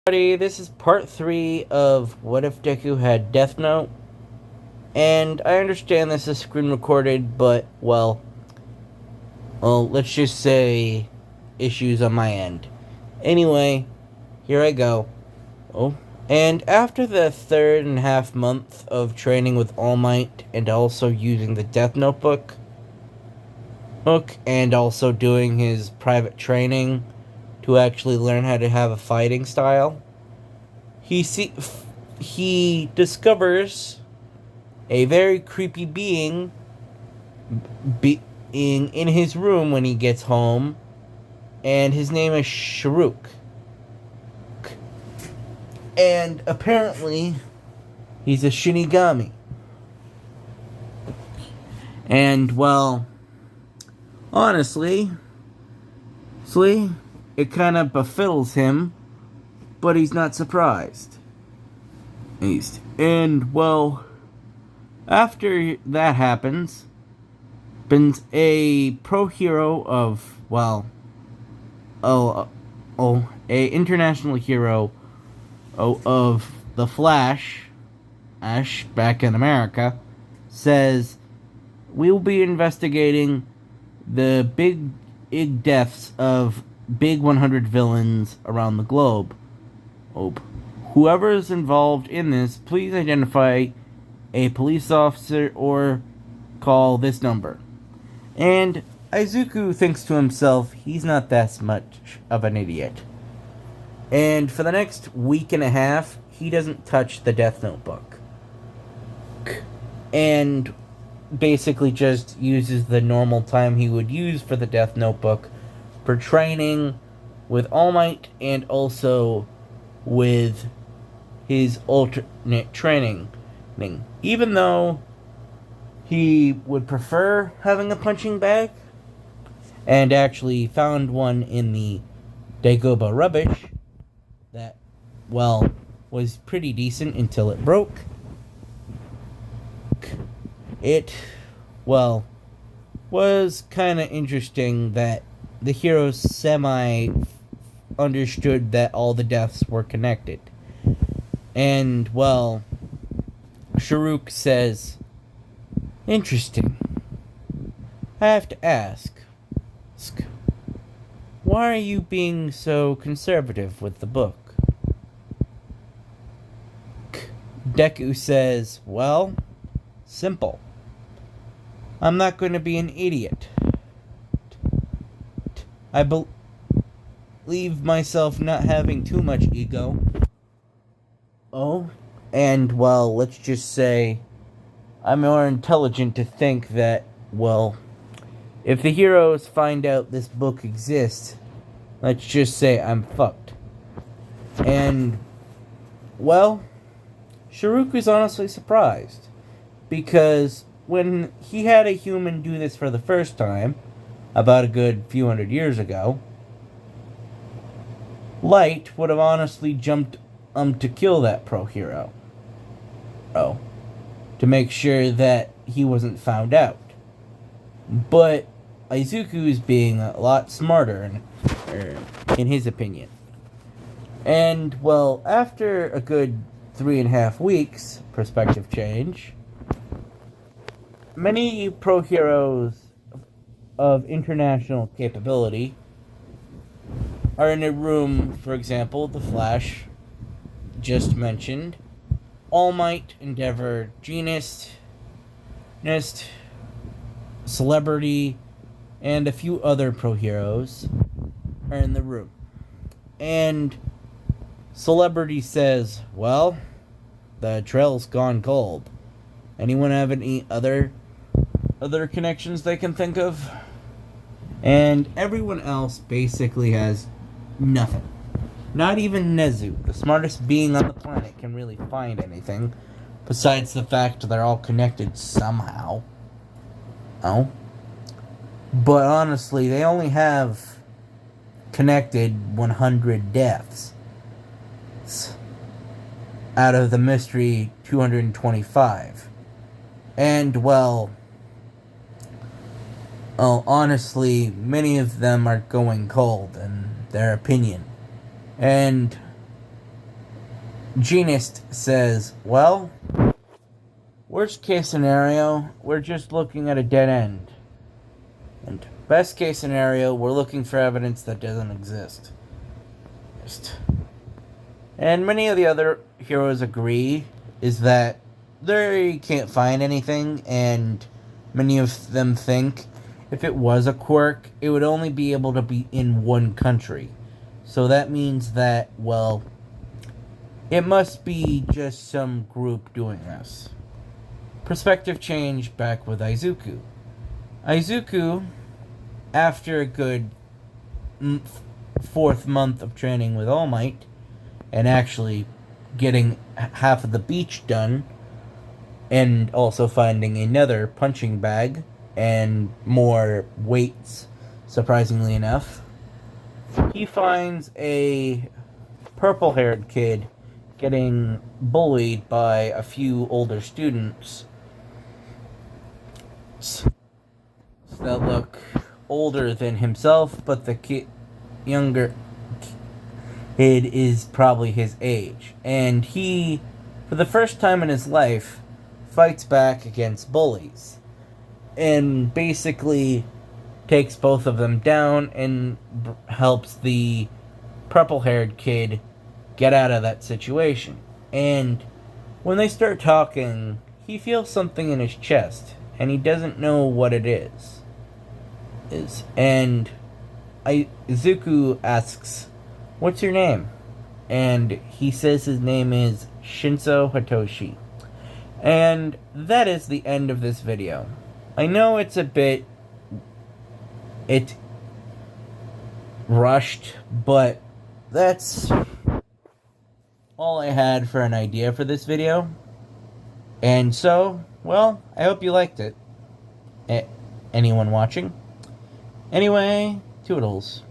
This is part 3 of What If Deku Had Death Note. And I understand this is screen recorded, but, let's just say issues on my end. Anyway, here I go. Oh. And after the 3.5 month of training with All Might and also using the Death Notebook and also doing his private training to actually learn how to have a fighting style, he discovers a very creepy being in his room when he gets home, and his name is Sharuk. And apparently, he's a Shinigami. And, honestly, it kind of befuddles him, but he's not surprised. After that happens a pro hero of, a international hero of the Flash, Ash, back in America, says, we'll be investigating the big deaths of big 100 villains around the globe. Whoever is involved in this, please identify a police officer or call this number. And Izuku thinks to himself, he's not that much of an idiot. And for the next week and a half, he doesn't touch the Death Notebook. And basically just uses the normal time he would use for the Death Notebook for training with All Might and also with his alternate training. Even though he would prefer having a punching bag, and actually found one in the Dagobah rubbish that, was pretty decent until it broke. It, was kind of interesting that the heroes understood that all the deaths were connected. And, Sharuk says, interesting. I have to ask, why are you being so conservative with the book? Deku says, simple. I'm not going to be an idiot. I believe myself not having too much ego. And, let's just say I'm more intelligent to think that, if the heroes find out this book exists, let's just say I'm fucked. And, Sharuk is honestly surprised, because when he had a human do this for the first time, about a good few hundred years ago, Light would have honestly jumped to kill that pro hero. To make sure that he wasn't found out. But Izuku is being a lot smarter in his opinion. And, after a good 3.5 weeks, perspective change, many pro heroes of international capability are in a room. For example, the Flash, just mentioned, All Might, Endeavor, Genist, Celebrity, and a few other pro heroes are in the room. And Celebrity says, the trail's gone cold. Anyone have any other connections they can think of? And everyone else basically has nothing. Not even Nezu, the smartest being on the planet, can really find anything, besides the fact they're all connected somehow. But honestly, they only have connected 100 deaths out of the mystery 225. And, honestly, many of them are going cold in their opinion. And Genist says, well, worst case scenario, we're just looking at a dead end. And best case scenario, we're looking for evidence that doesn't exist. And many of the other heroes agree is that they can't find anything, and many of them think if it was a quirk, it would only be able to be in one country. So that means that, well, it must be just some group doing this. Perspective change back with Izuku. Izuku, after a good fourth month of training with All Might, and actually getting half of the beach done, and also finding another punching bag and more weights, surprisingly enough, he finds a purple-haired kid getting bullied by a few older students that look older than himself, but the younger kid is probably his age. And he, for the first time in his life, fights back against bullies. And basically takes both of them down and helps the purple-haired kid get out of that situation. And when they start talking, he feels something in his chest, and he doesn't know what it is. And Izuku asks, "What's your name?" And he says his name is Shinso Hatoshi. And that is the end of this video. I know it's rushed, but that's all I had for an idea for this video. And so, well, I hope you liked it. Anyone watching? Anyway, toodles.